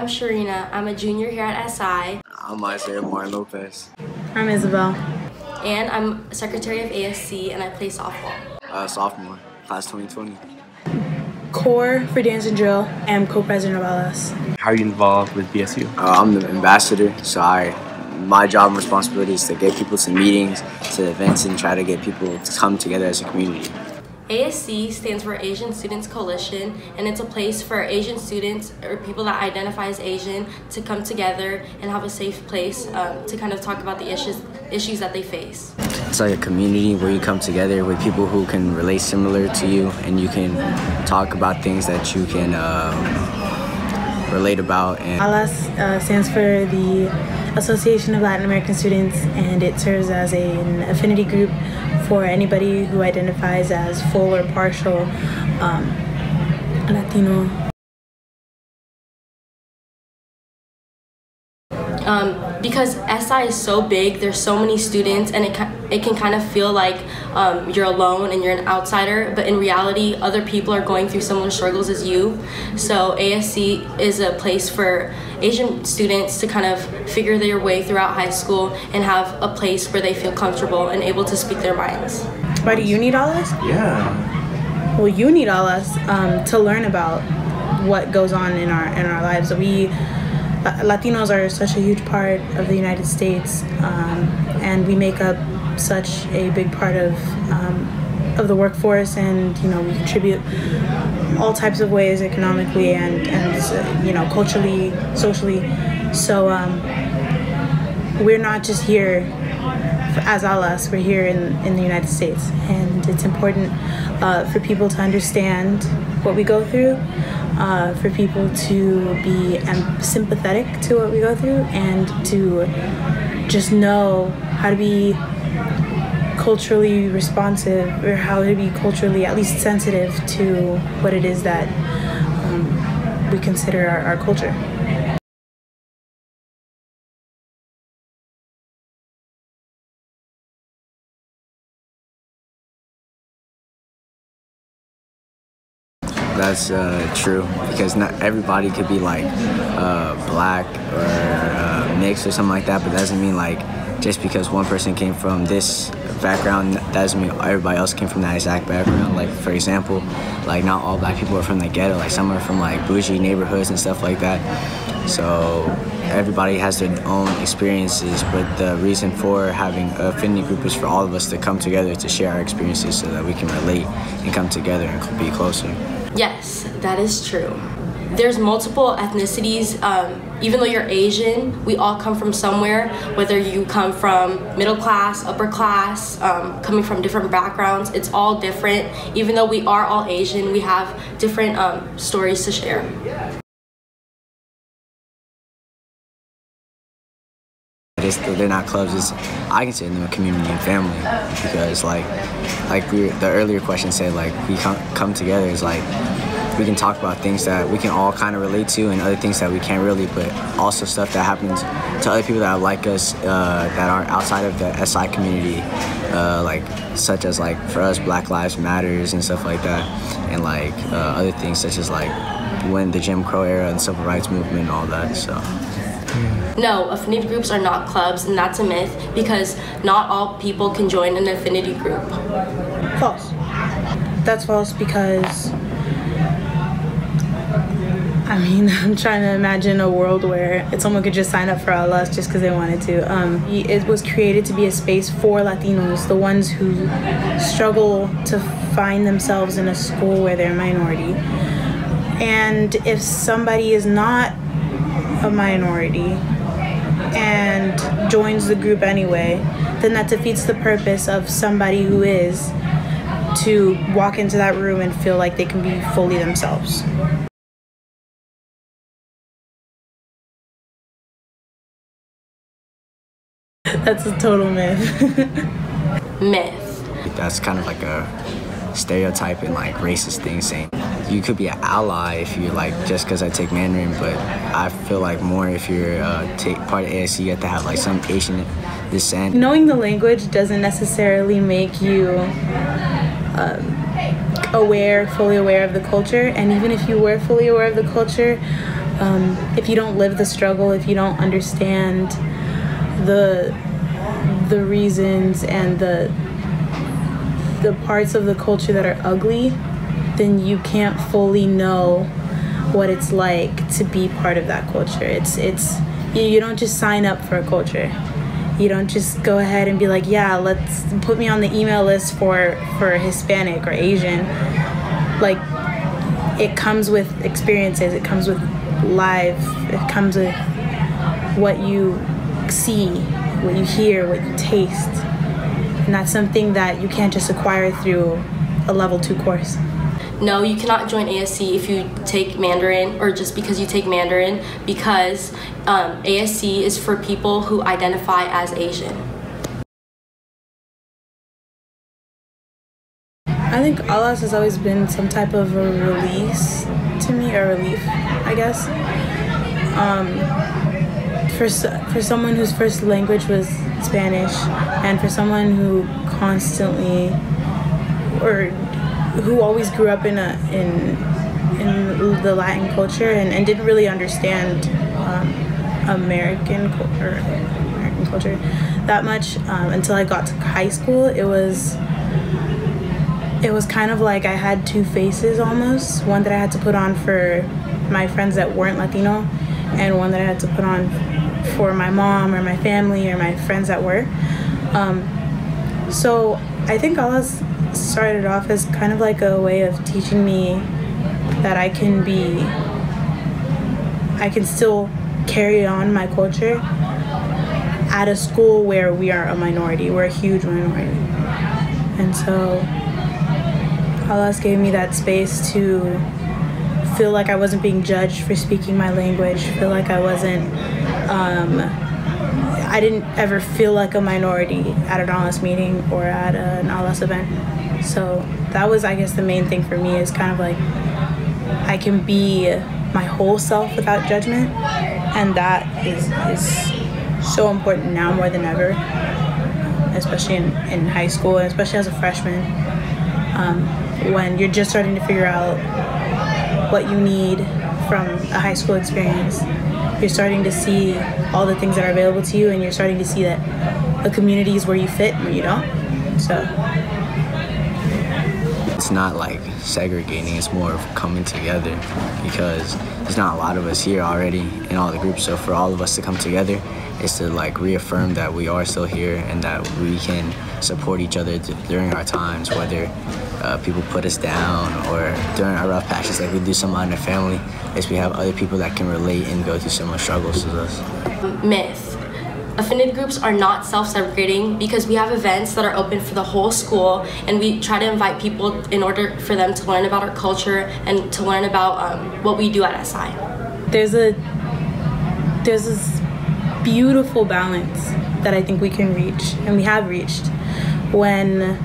I'm Sharina. I'm a junior here at SI. I'm Isaiah Martin Lopez. I'm Isabel. And I'm secretary of ASC and I play softball. Sophomore, class 2020. Core for dance and drill. I'm co-president of LS. How are you involved with BSU? I'm the ambassador, so my job and responsibility is to get people to meetings, to events, and try to get people to come together as a community. ASC stands for Asian Students Coalition, and it's a place for Asian students or people that identify as Asian to come together and have a safe place to kind of talk about the issues that they face. It's like a community where you come together with people who can relate similar to you, and you can talk about things that you can relate about. And ALAS stands for the Association of Latin American Students, and it serves as an affinity group for anybody who identifies as full or partial Latino. Because SI is so big, there's so many students, and it can kind of feel like you're alone and you're an outsider, but in reality, other people are going through similar struggles as you. So ASC is a place for Asian students to kind of figure their way throughout high school and have a place where they feel comfortable and able to speak their minds. Why do you need ALAS? Yeah. Well, you need ALAS to learn about what goes on in our lives. Latinos are such a huge part of the United States, and we make up such a big part of the workforce, and we contribute all types of ways, economically and culturally, socially. So we're not just here as ALAS, we're here in the United States, and it's important for people to understand what we go through, for people to be sympathetic to what we go through, and to just know how to be culturally responsive, or how to be culturally at least sensitive to what it is that we consider our culture. That's true, because not everybody could be like black or mixed or something like that, but that doesn't mean like just because one person came from this background, that doesn't mean everybody else came from that exact background. Like, for example, like not all black people are from the ghetto, like some are from like bougie neighborhoods and stuff like that. So everybody has their own experiences, but the reason for having an affinity group is for all of us to come together to share our experiences so that we can relate and come together and be closer. Yes, that is true. There's multiple ethnicities. Even though you're Asian, we all come from somewhere, whether you come from middle class, upper class, coming from different backgrounds, it's all different. Even though we are all Asian, we have different stories to share. They're not clubs. I consider them a community and family, because like the earlier question said, like we come together is like we can talk about things that we can all kind of relate to, and other things that we can't really, but also stuff that happens to other people that are like us, that are outside of the SI community, like such as like for us Black Lives Matters and stuff like that, and like other things such as like when the Jim Crow era and civil rights movement and all that. So. No, affinity groups are not clubs, and that's a myth, because not all people can join an affinity group. False. That's false, because I'm trying to imagine a world where someone could just sign up for ALAS just because they wanted to. It was created to be a space for Latinos, the ones who struggle to find themselves in a school where they're a minority. And if somebody is not a minority and joins the group anyway, then that defeats the purpose of somebody who is, to walk into that room and feel like they can be fully themselves. That's a total myth. Myth. That's kind of like a stereotype and like racist thing, saying you could be an ally if you're like just because I take Mandarin, but I feel like more if you're part of ASC, you have to have like some Asian descent. Knowing the language doesn't necessarily make you fully aware of the culture, and even if you were fully aware of the culture, if you don't live the struggle, if you don't understand the reasons and the parts of the culture that are ugly, then you can't fully know what it's like to be part of that culture. You don't just sign up for a culture. You don't just go ahead and be like, yeah, let's put me on the email list for Hispanic or Asian. Like, it comes with experiences, it comes with life, it comes with what you see, what you hear, what you taste. And that's something that you can't just acquire through a level 2 course. No, you cannot join ASC if you take Mandarin, or just because you take Mandarin, because ASC is for people who identify as Asian. I think ALAS has always been some type of a release to me, or relief, I guess. For someone whose first language was Spanish, and for someone who constantly, or who always grew up in the Latin culture and didn't really understand American culture that much until I got to high school. It was kind of like I had two faces almost. One that I had to put on for my friends that weren't Latino, and one that I had to put on for my mom or my family or my friends that were. So I think ALAS started off as kind of like a way of teaching me that I can still carry on my culture at a school where we are a minority. We're a huge minority. And so ALAS gave me that space to feel like I wasn't being judged for speaking my language, feel like I wasn't, I didn't ever feel like a minority at an ALAS meeting or at an ALAS event. So that was, I guess, the main thing for me, is kind of like I can be my whole self without judgment, and that is so important now more than ever, especially in high school, and especially as a freshman, when you're just starting to figure out what you need from a high school experience. You're starting to see all the things that are available to you, and you're starting to see that the community is where you fit and where you don't. So it's not like segregating, it's more of coming together, because there's not a lot of us here already in all the groups. So for all of us to come together is to like reaffirm that we are still here and that we can support each other during our times, whether people put us down or during our rough patches like we do some in our family, is we have other people that can relate and go through similar struggles as us. Myth. Affinity groups are not self-segregating because we have events that are open for the whole school, and we try to invite people in order for them to learn about our culture and to learn about what we do at SI. There's this beautiful balance that I think we can reach, and we have reached, when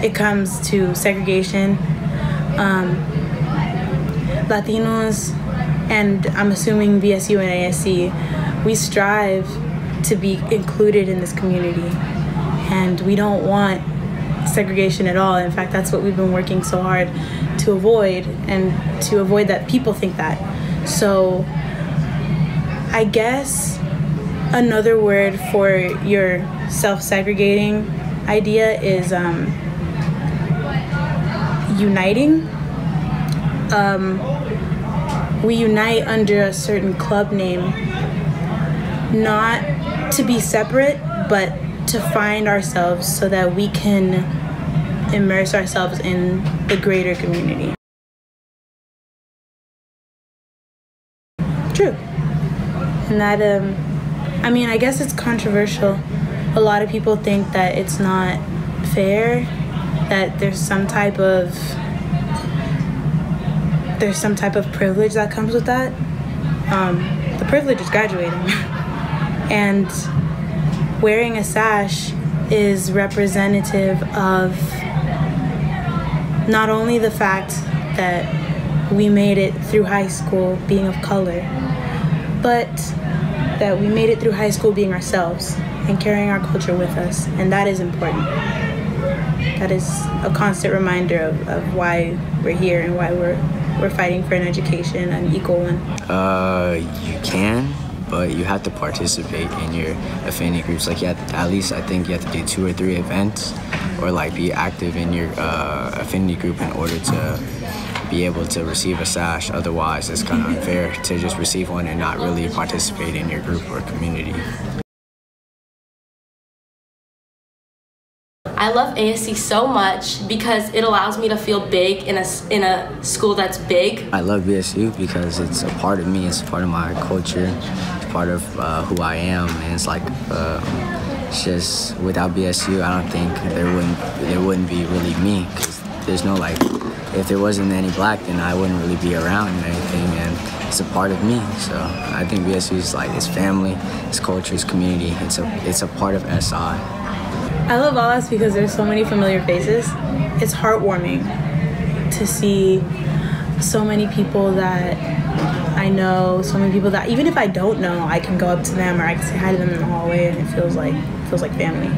it comes to segregation. Latinos, and I'm assuming VSU and ASC, we strive to be included in this community, and we don't want segregation at all. In fact, that's what we've been working so hard to avoid, and to avoid that people think that. So I guess another word for your self-segregating idea is uniting. We unite under a certain club name, not to be separate, but to find ourselves so that we can immerse ourselves in the greater community. True. And that, I mean, I guess it's controversial. A lot of people think that it's not fair, that there's some type of privilege that comes with that. The privilege is graduating. And wearing a sash is representative of not only the fact that we made it through high school being of color, but that we made it through high school being ourselves and carrying our culture with us. And that is important. That is a constant reminder of why we're here and why we're we're fighting for an education, an equal one? You can, but you have to participate in your affinity groups. Like, at least I think you have to do 2 or 3 events, or like be active in your affinity group in order to be able to receive a sash. Otherwise, it's kind of unfair to just receive one and not really participate in your group or community. I love ASC so much because it allows me to feel big in a school that's big. I love BSU because it's a part of me. It's a part of my culture. It's part of who I am, and it's like it's just without BSU, I don't think there wouldn't be really me. Cause there's no like, if there wasn't any black, then I wouldn't really be around and everything. And it's a part of me. So I think BSU is like it's family, it's culture, it's community. It's a part of SI. I love Alas because there's so many familiar faces. It's heartwarming to see so many people that I know, so many people that even if I don't know, I can go up to them or I can say hi to them in the hallway, and it feels like family.